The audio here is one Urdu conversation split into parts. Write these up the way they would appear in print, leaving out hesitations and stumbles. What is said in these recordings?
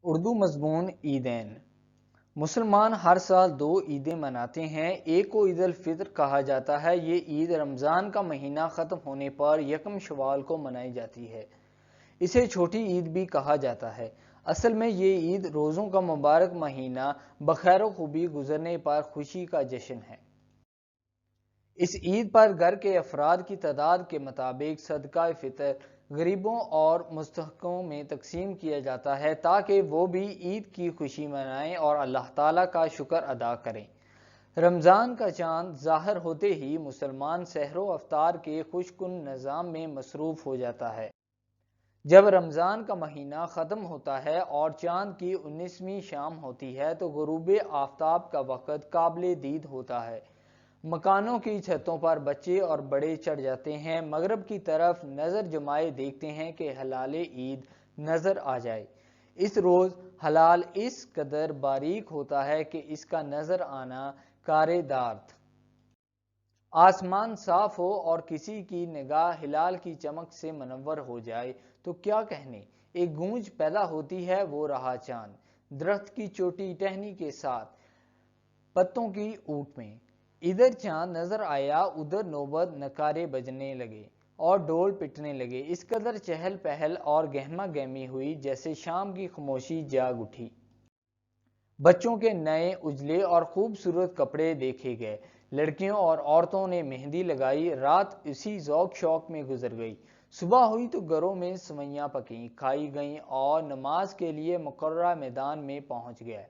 اردو مضمون عیدین۔ مسلمان ہر سال دو عیدیں مناتے ہیں۔ ایک کو عید الفطر کہا جاتا ہے۔ یہ عید رمضان کا مہینہ ختم ہونے پر یکم شوال کو منائی جاتی ہے۔ اسے چھوٹی عید بھی کہا جاتا ہے۔ اصل میں یہ عید روزوں کا مبارک مہینہ بخیر و خوبی گزرنے پر خوشی کا جشن ہے۔ اس عید پر گھر کے افراد کی تعداد کے مطابق صدقہ فطر غریبوں اور مستحقوں میں تقسیم کیا جاتا ہے تاکہ وہ بھی عید کی خوشی منائیں اور اللہ تعالیٰ کا شکر ادا کریں۔ رمضان کا چاند ظاہر ہوتے ہی مسلمان سحر و افطار کے خوش کن نظام میں مصروف ہو جاتا ہے۔ جب رمضان کا مہینہ ختم ہوتا ہے اور چاند کی 19ویں شام ہوتی ہے تو غروب آفتاب کا وقت قابل دید ہوتا ہے۔ مکانوں کی چھتوں پر بچے اور بڑے چڑھ جاتے ہیں، مغرب کی طرف نظر جمائے دیکھتے ہیں کہ ہلال عید نظر آ جائے۔ اس روز ہلال اس قدر باریک ہوتا ہے کہ اس کا نظر آنا کار دار تھا۔ آسمان صاف ہو اور کسی کی نگاہ ہلال کی چمک سے منور ہو جائے تو کیا کہنے، ایک گونج پیدا ہوتی ہے، وہ رہا چاند درخت کی چوٹی ٹہنی کے ساتھ پتوں کی اوٹ میں۔ ادھر چاند نظر آیا، ادھر نوبت نکارے بجنے لگے اور ڈول پٹنے لگے۔ اس قدر چہل پہل اور گہما گہمی ہوئی جیسے شام کی خاموشی جاگ اٹھی۔ بچوں کے نئے اجلے اور خوبصورت کپڑے دیکھے گئے، لڑکیوں اور عورتوں نے مہندی لگائی۔ رات اسی ذوق شوق میں گزر گئی۔ صبح ہوئی تو گھروں میں سوئیاں پکیں، کھائی گئیں اور نماز کے لیے مقررہ میدان میں پہنچ گئے۔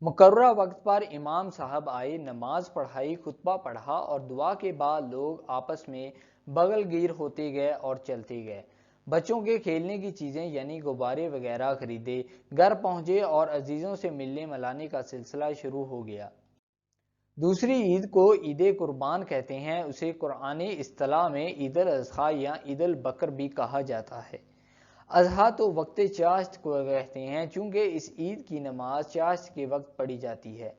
مقررہ وقت پر امام صاحب آئے، نماز پڑھائی، خطبہ پڑھا اور دعا کے بعد لوگ آپس میں بغل گیر ہوتے گئے اور چلتے گئے۔ بچوں کے کھیلنے کی چیزیں یعنی غبارے وغیرہ خریدے، گھر پہنچے اور عزیزوں سے ملنے ملانے کا سلسلہ شروع ہو گیا۔ دوسری عید کو عید قربان کہتے ہیں۔ اسے قرآنی اصطلاح میں عید الاضحیٰ یا عید البقر بھی کہا جاتا ہے۔ اضحیٰ تو وقت چاشت کو کہتے ہیں چونکہ اس عید کی نماز چاشت کے وقت پڑھی جاتی ہے،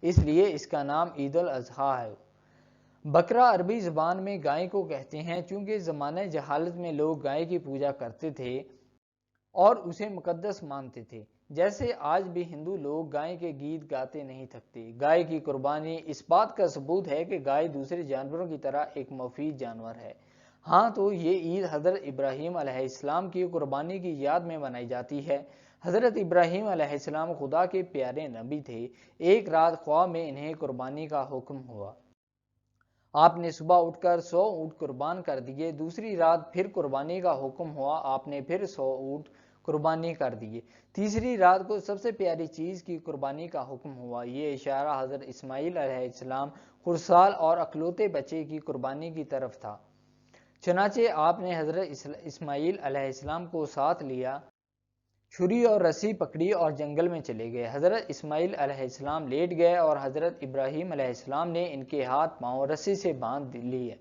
اس لیے اس کا نام عید الاضحیٰ ہے۔ بکرا عربی زبان میں گائے کو کہتے ہیں چونکہ زمانہ جہالت میں لوگ گائے کی پوجا کرتے تھے اور اسے مقدس مانتے تھے، جیسے آج بھی ہندو لوگ گائے کے گیت گاتے نہیں تھکتے۔ گائے کی قربانی اس بات کا ثبوت ہے کہ گائے دوسرے جانوروں کی طرح ایک مفید جانور ہے۔ ہاں تو یہ عید حضرت ابراہیم علیہ السلام کی قربانی کی یاد میں منائی جاتی ہے۔ حضرت ابراہیم علیہ السلام خدا کے پیارے نبی تھے۔ ایک رات خواب میں انہیں قربانی کا حکم ہوا۔ آپ نے صبح اٹھ کر 100 اونٹ قربان کر دیے۔ دوسری رات پھر قربانی کا حکم ہوا، آپ نے پھر 100 اونٹ قربانی کر دیے۔ تیسری رات کو سب سے پیاری چیز کی قربانی کا حکم ہوا۔ یہ اشارہ حضرت اسماعیل علیہ السلام خردسال اور اکلوتے بچے کی قربانی کی طرف تھا۔ چنانچہ آپ نے حضرت اسماعیل علیہ السلام کو ساتھ لیا، چھری اور رسی پکڑی اور جنگل میں چلے گئے۔ حضرت اسماعیل علیہ السلام لیٹ گئے اور حضرت ابراہیم علیہ السلام نے ان کے ہاتھ پاؤں رسی سے باندھ لیے،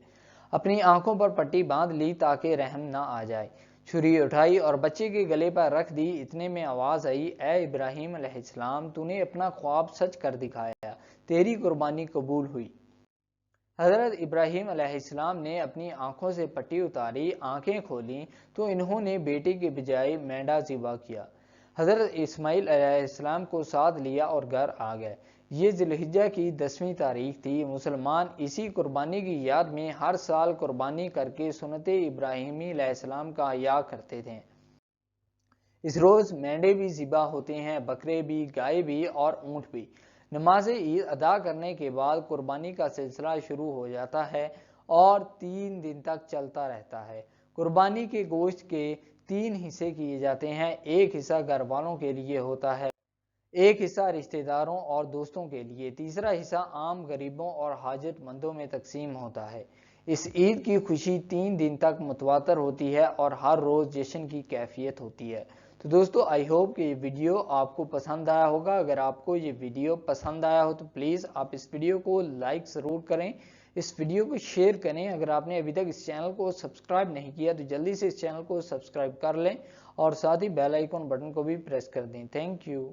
اپنی آنکھوں پر پٹی باندھ لی تاکہ رحم نہ آ جائے۔ چھری اٹھائی اور بچے کے گلے پر رکھ دی۔ اتنے میں آواز آئی، اے ابراہیم علیہ السلام، تو نے اپنا خواب سچ کر دکھایا، تیری قربانی قبول ہوئی۔ حضرت ابراہیم علیہ السلام نے اپنی آنکھوں سے پٹی اتاری، آنکھیں کھولیں تو انہوں نے بیٹے کے بجائے مینڈا ذبح کیا۔ حضرت اسماعیل علیہ السلام کو ساتھ لیا اور گھر آ گئے۔ یہ ذی الحجہ کی 10ویں تاریخ تھی۔ مسلمان اسی قربانی کی یاد میں ہر سال قربانی کر کے سنت ابراہیمی علیہ السلام کا احیاء کرتے تھے۔ اس روز مینڈے بھی ذبح ہوتے ہیں، بکرے بھی، گائے بھی اور اونٹ بھی۔ نماز عید ادا کرنے کے بعد قربانی کا سلسلہ شروع ہو جاتا ہے اور 3 دن تک چلتا رہتا ہے۔ قربانی کے گوشت کے 3 حصے کیے جاتے ہیں۔ ایک حصہ گھر والوں کے لیے ہوتا ہے، ایک حصہ رشتہ داروں اور دوستوں کے لیے، تیسرا حصہ عام غریبوں اور حاجت مندوں میں تقسیم ہوتا ہے۔ اس عید کی خوشی 3 دن تک متواتر ہوتی ہے اور ہر روز جشن کی کیفیت ہوتی ہے۔ تو دوستو آئی ہوپ کہ یہ ویڈیو آپ کو پسند آیا ہوگا۔ اگر آپ کو یہ ویڈیو پسند آیا ہو تو پلیز آپ اس ویڈیو کو لائک ضرور کریں، اس ویڈیو کو شیئر کریں۔ اگر آپ نے ابھی تک اس چینل کو سبسکرائب نہیں کیا تو جلدی سے اس چینل کو سبسکرائب کر لیں اور ساتھ ہی بیل آئیکن بٹن کو بھی پریس کر دیں۔ Thank you.